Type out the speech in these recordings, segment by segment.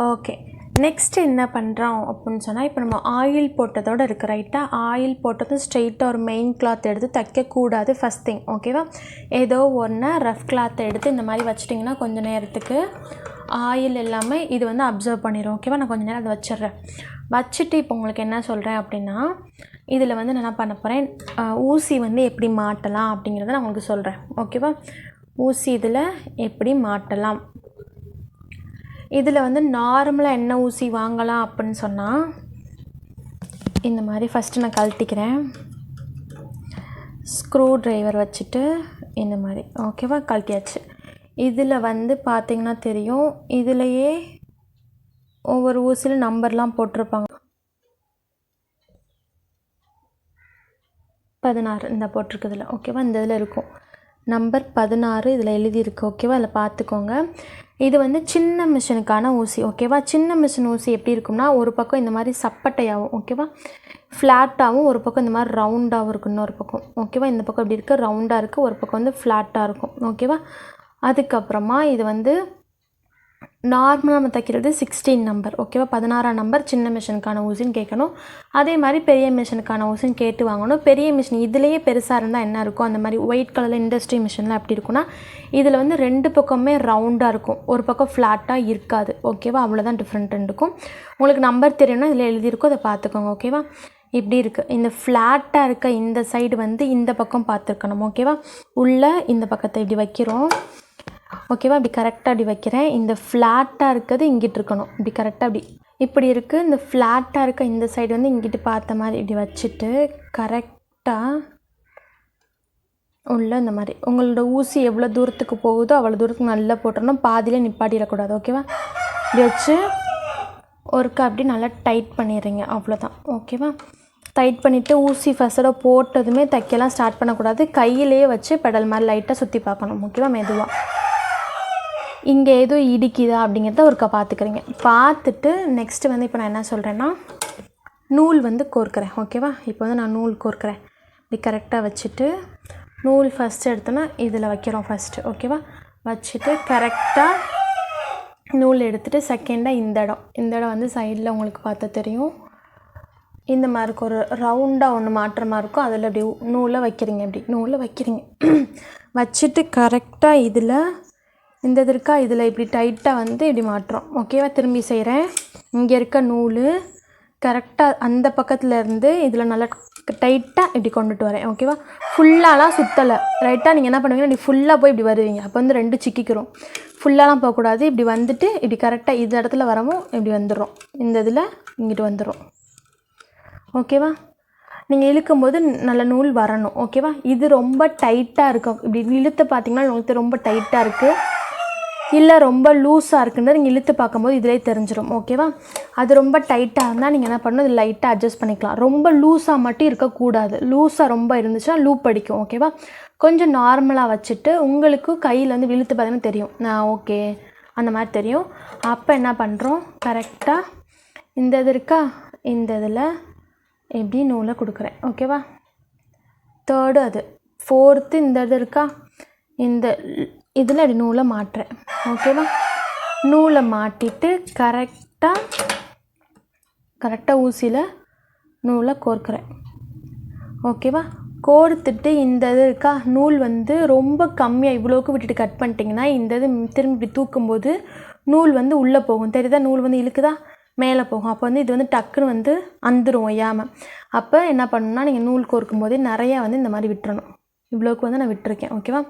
Okay. Next என்ன பண்ணுறோம் அப்படின்னு சொன்னால், இப்போ நம்ம ஆயில் போட்டதோடு இருக்குது ரைட்டாக. ஆயில் போட்டதும் ஸ்ட்ரெயிட்டாக ஒரு மெயின் கிளாத் எடுத்து தைக்கக்கூடாது ஃபஸ்ட் திங், ஓகேவா. ஏதோ ஒன்று ரஃப் கிளாத்தை எடுத்து இந்த மாதிரி வச்சிட்டிங்கன்னா கொஞ்சம் நேரத்துக்கு ஆயில் எல்லாமே இது வந்து அப்சர்வ் பண்ணிடும், ஓகேவா. நான் கொஞ்சம் நேரம் அதை வச்சிடுறேன். வச்சுட்டு இப்போ உங்களுக்கு என்ன சொல்கிறேன் அப்படின்னா, இதில் வந்து நான் என்ன பண்ண போகிறேன், ஊசி வந்து எப்படி மாட்டலாம் அப்படிங்கிறத நான் உங்களுக்கு சொல்கிறேன், ஓகேவா. ஊசி இதில் எப்படி மாட்டலாம். இதில் வந்து நார்மலாக என்ன ஊசி வாங்கலாம் அப்படின்னு சொன்னால், இந்த மாதிரி ஃபஸ்ட்டு நான் கழட்டிக்கிறேன். ஸ்க்ரூ ட்ரைவர் வச்சுட்டு இந்த மாதிரி, ஓகேவா, கழட்டியாச்சு. இதில் வந்து பார்த்திங்கன்னா தெரியும், இதிலையே ஒவ்வொரு ஊசியில் நம்பர்லாம் போட்டிருப்பாங்க. 16 இந்த போட்டிருக்குதுல, ஓகேவா. இந்த இதில் இருக்கும் நம்பர் 16 இதில் எழுதியிருக்கு, ஓகேவா. அதில் பார்த்துக்கோங்க. இது வந்து சின்ன மிஷினுக்கான ஊசி, ஓகேவா. சின்ன மிஷின் ஊசி எப்படி இருக்கும்னா, ஒரு பக்கம் இந்த மாதிரி சப்பட்டையாகும், ஓகேவா, ஃப்ளாட்டாகவும், ஒரு பக்கம் இந்த மாதிரி ரவுண்டாகவும் இருக்கும் இன்னொரு பக்கம், ஓகேவா. இந்த பக்கம் இப்படி இருக்குது ரவுண்டாக இருக்குது, ஒரு பக்கம் வந்து ஃப்ளாட்டாக இருக்கும், ஓகேவா. அதுக்கப்புறமா இது வந்து நார்மலாக நம்ம தைக்கிறது 16 நம்பர், ஓகேவா. 16ஆம் நம்பர் சின்ன மிஷினுக்கான ஊசின்னு கேட்கணும். அதே மாதிரி பெரிய மிஷினுக்கான ஊசின்னு கேட்டு வாங்கணும். பெரிய மிஷின் இதுலேயே பெருசாக இருந்தால் என்ன இருக்கும், அந்த மாதிரி ஒயிட் கலரில் இண்டஸ்ட்ரி மிஷினில் எப்படி இருக்குன்னா, இதில் வந்து 2 பக்கமே ரவுண்டாக இருக்கும், ஒரு பக்கம் ஃப்ளாட்டாக இருக்காது, ஓகேவா. அவ்வளோதான் டிஃப்ரெண்ட் இருக்கும். உங்களுக்கு நம்பர் தெரியும்னா இதில் எழுதியிருக்கோ அதை பார்த்துக்கோங்க, ஓகேவா. இப்படி இருக்குது. இந்த ஃப்ளாட்டாக இருக்க இந்த சைடு வந்து இந்த பக்கம் பார்த்துருக்கணும், ஓகேவா. உள்ளே இந்த பக்கத்தை இப்படி வைக்கிறோம், ஓகேவா. இப்படி கரெக்டாக அப்படி வைக்கிறேன். இந்த ஃப்ளாட்டாக இருக்கிறது இங்கிட்டு இருக்கணும், இப்படி கரெக்டாக இப்படி இருக்குது. இந்த ஃப்ளாட்டாக இருக்க இந்த சைடு வந்து இங்கிட்டு பார்த்த மாதிரி இப்படி வச்சுட்டு கரெக்டாக உள்ள இந்த மாதிரி உங்களோட ஊசி எவ்வளோ தூரத்துக்கு போகுதோ அவ்வளோ தூரத்துக்கு நல்லா போட்டுறணும், பாதியிலே நிப்பாட்டிடக்கூடாது, ஓகேவா. இப்படி வச்சு ஒருக்கா அப்படி நல்லா டைட் பண்ணிடுறீங்க, அவ்வளோதான், ஓகேவா. டைட் பண்ணிவிட்டு ஊசி ஃபஸ்ட்டோட போட்டதுமே தைக்கலாம் ஸ்டார்ட் பண்ணக்கூடாது, கையிலேயே வச்சு பெடல் மாதிரி லைட்டாக சுற்றி பார்க்கணும், ஓகேவா. மெதுவாக இங்கே ஏதோ இடிக்குதா அப்படிங்கிறத ஒருக்கா பார்த்துக்கிறீங்க. பார்த்துட்டு நெக்ஸ்ட்டு வந்து இப்போ நான் என்ன சொல்கிறேன்னா, நூல் வந்து கோர்க்குறேன், ஓகேவா. இப்போ வந்து நான் நூல் கோர்க்குறேன். இப்படி கரெக்டாக வச்சுட்டு நூல் ஃபஸ்ட்டு எடுத்தோன்னா இதில் வைக்கிறோம் ஃபஸ்ட்டு, ஓகேவா. வச்சுட்டு கரெக்டாக நூல் எடுத்துகிட்டு செகண்டாக இந்த இடம் வந்து சைடில் உங்களுக்கு பார்த்தா தெரியும், இந்த மாதிரி இருக்கும், ஒரு ரவுண்டாக ஒன்று மாற்றமாக இருக்கும், அதில் அப்படி நூலை வைக்கிறீங்க, இப்படி நூலை வைக்கிறீங்க. வச்சுட்டு கரெக்டாக இதில் இந்த இது இருக்கா, இதில் இப்படி டைட்டாக வந்து இப்படி மாட்டுறோம், ஓகேவா. திரும்பி செய்கிறேன். இங்கே இருக்க நூல் கரெக்டாக அந்த பக்கத்தில் இருந்து இதில் நல்லா டைட்டாக இப்படி கொண்டுட்டு வரேன், ஓகேவா. ஃபுல்லாலாம் சுற்றலை, ரைட்டாக நீங்கள் என்ன பண்ணுவீங்கன்னா இப்படி ஃபுல்லாக போய் இப்படி வருவீங்க, அப்போ வந்து 2 சிக்கிக்கிறோம். ஃபுல்லாலாம் போகக்கூடாது, இப்படி வந்துட்டு இப்படி கரெக்டாக இந்த இடத்துல வரவும் இப்படி வந்துடும், இந்த இதில் இங்கிட்டு வந்துடும், ஓகேவா. நீங்கள் இழுக்கும்போது நல்ல நூல் வரணும், ஓகேவா. இது ரொம்ப டைட்டாக இருக்கும், இப்படி இழுத்து பார்த்தீங்கன்னா உங்களுக்கு ரொம்ப டைட்டாக இருக்குது, இல்லை ரொம்ப லூஸாக இருக்குன்றது நீங்கள் இழுத்து பார்க்கும்போது இதிலே தெரிஞ்சிடும், ஓகேவா. அது ரொம்ப டைட்டாக இருந்தால் நீங்கள் என்ன பண்ணணும், இது லைட்டாக அட்ஜஸ்ட் பண்ணிக்கலாம். ரொம்ப லூஸாக மட்டும் இருக்கக்கூடாது, லூஸாக ரொம்ப இருந்துச்சுன்னா லூப் அடிக்கும், ஓகேவா. கொஞ்சம் நார்மலாக வச்சுட்டு உங்களுக்கு கையில் வந்து இழுத்து பார்த்தீங்கன்னா தெரியும், ஓகே அந்த மாதிரி தெரியும். அப்போ என்ன பண்ணுறோம், கரெக்டாக இந்த இது இருக்கா, இந்த இதில் எப்படி நூலை கொடுக்குறேன், ஓகேவா. 3rd அது 4th இந்த இது இருக்கா, இந்த இதில் அப்படி நூலை மாட்டுறேன், ஓகேவா. நூலை மாட்டிட்டு கரெக்டாக ஊசியில் நூலை கோர்க்குறேன், ஓகேவா. கோர்த்துட்டு இந்த இது இருக்கா, நூல் வந்து ரொம்ப கம்மியாக இவ்வளோக்கு விட்டுட்டு கட் பண்ணிட்டிங்கன்னா இந்த இது திரும்பி தூக்கும்போது நூல் வந்து உள்ளே போகும், தெரியுதா. நூல் வந்து இழுக்குதா, மேலே போகும், அப்போ வந்து இது வந்து டக்குன்னு வந்து அந்துரும் ஒய்யாமல். அப்போ என்ன பண்ணணும்னா, நீங்கள் நூல் கோர்க்கும் போதே நிறையா வந்து இந்த மாதிரி விட்டுறணும், இவ்வளோக்கு வந்து நான் விட்டுருக்கேன், ஓகேவா.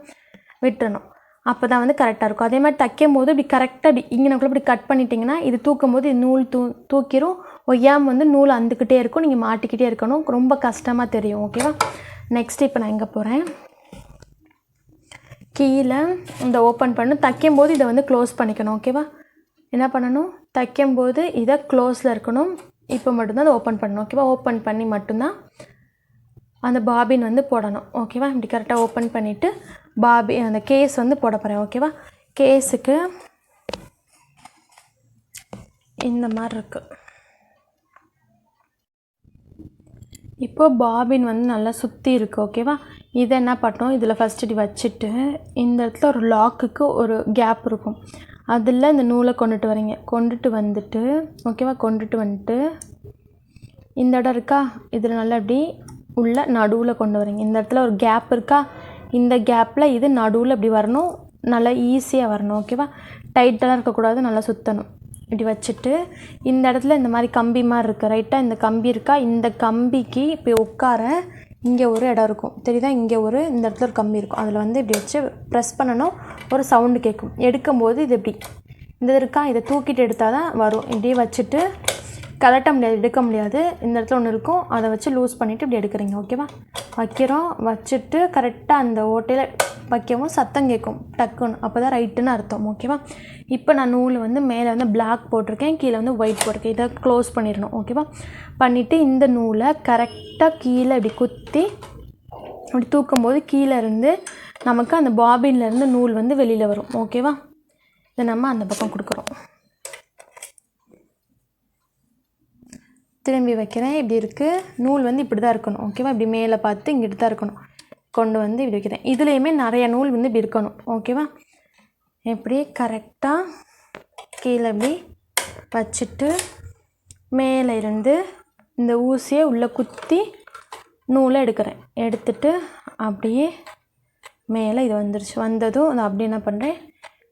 விட்டுறணும், அப்போ தான் வந்து கரெக்டாக இருக்கும். அதே மாதிரி தைக்கும் போது இப்படி கரெக்டாக இப்படி இங்கனக்குள்ளே இப்படி கட் பண்ணிட்டிங்கன்னா இது தூக்கும் போது இது நூல் தூக்கிடும், ஒய்யாமல் வந்து நூல் அந்துக்கிட்டே இருக்கும், நீங்கள் மாட்டிக்கிட்டே இருக்கணும், ரொம்ப கஷ்டமாக தெரியும், ஓகேவா. நெக்ஸ்ட் இப்போ நான் எங்கே போகிறேன், கீழே இந்த ஓப்பன் பண்ணு, தைக்கும் போது இதை வந்து க்ளோஸ் பண்ணிக்கணும், ஓகேவா. என்ன பண்ணணும், தைக்கும்போது இதை க்ளோஸில் இருக்கணும், இப்போ மட்டும்தான் அதை ஓப்பன் பண்ணணும், ஓகேவா. ஓப்பன் பண்ணி மட்டும்தான் அந்த பாபின் வந்து போடணும், ஓகேவா. இப்படி கரெக்டாக ஓப்பன் பண்ணிவிட்டு அந்த கேஸ் வந்து போட போகிறேன், ஓகேவா. கேஸுக்கு இந்த மாதிரி இருக்குது. இப்போது பாபின் வந்து நல்லா சுற்றி இருக்குது, ஓகேவா. இதை என்ன பண்ணணும், இதில் ஃபஸ்ட்டு இப்படி வச்சுட்டு இந்த இடத்துல ஒரு லாக்குக்கு ஒரு கேப் இருக்கும், அதில் இந்த நூலை கொண்டுட்டு வரீங்க. கொண்டுட்டு வந்துட்டு ஓகேவா, கொண்டுட்டு வந்துட்டு இந்த இடம் இருக்கா, இதில் நல்லா இப்படி உள்ள நடுவில் கொண்டு வரீங்க. இந்த இடத்துல ஒரு கேப் இருக்கா, இந்த கேப்பில் இது நடுவில் இப்படி வரணும், நல்லா ஈஸியாக வரணும். ஓகேவா, டைட்டெல்லாம் இருக்கக்கூடாது, நல்லா சுற்றணும். இப்படி வச்சுட்டு இந்த இடத்துல இந்த மாதிரி கம்பி மாதிரி இருக்குது ரைட்டாக, இந்த கம்பி இருக்கா, இந்த கம்பிக்கு இப்போ உட்கார இங்கே ஒரு இடம் இருக்கும் தெரியுதா, இங்கே இந்த இடத்துல ஒரு கம்பி இருக்கும், அதில் வந்து இப்படி வச்சு ப்ரெஸ் பண்ணணும், ஒரு சவுண்டு கேட்கும். எடுக்கும்போது இது இப்படி இந்த இருக்கா, இதை தூக்கிட்டு எடுத்தால் தான் வரும். இப்படியே வச்சுட்டு கலட்ட முடியாது, எடுக்க முடியாது. இந்த இடத்துல ஒன்று இருக்கும், அதை வச்சு லூஸ் பண்ணிவிட்டு இப்படி எடுக்கிறீங்க. ஓகேவா, வைக்கிறோம். வச்சுட்டு கரெக்டாக அந்த ஓட்டையில் வைக்கவும் சத்தம் கேட்கும் டக்குன்னு, அப்போ தான் ரைட்டுன்னு அர்த்தம். ஓகேவா, இப்போ நான் நூல் வந்து மேலே வந்து பிளாக் போட்டிருக்கேன், கீழே வந்து ஒயிட் போட்டிருக்கேன். இதை க்ளோஸ் பண்ணிடணும். ஓகேவா, பண்ணிவிட்டு இந்த நூலை கரெக்டாக கீழே இப்படி குத்தி அப்படி தூக்கும்போது கீழே இருந்து நமக்கு அந்த பாபின்லேருந்து நூல் வந்து வெளியில் வரும். ஓகேவா, இதை நம்ம அந்த பக்கம் கொடுக்குறோம். திரும்பி வைக்கிறேன். இப்படி இருக்குது, நூல் வந்து இப்படி தான் இருக்கணும். ஓகேவா, இப்படி மேலே பார்த்து இங்கிட்டு தான் இருக்கணும். கொண்டு வந்து இப்படி வைக்கிறேன். இதுலேயுமே நிறைய நூல் வந்து இப்படி இருக்கணும். ஓகேவா, எப்படி கரெக்டாக கீழே இப்படி வச்சுட்டு மேலே இருந்து இந்த ஊசியை உள்ளே குத்தி நூலை எடுக்கிறேன். எடுத்துட்டு அப்படியே மேலே இது வந்துருச்சு. வந்ததும் அதை அப்படி என்ன பண்ணுறேன்,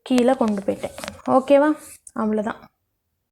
கீழே கொண்டு போயிட்டேன். ஓகேவா, அவ்வளோதான்.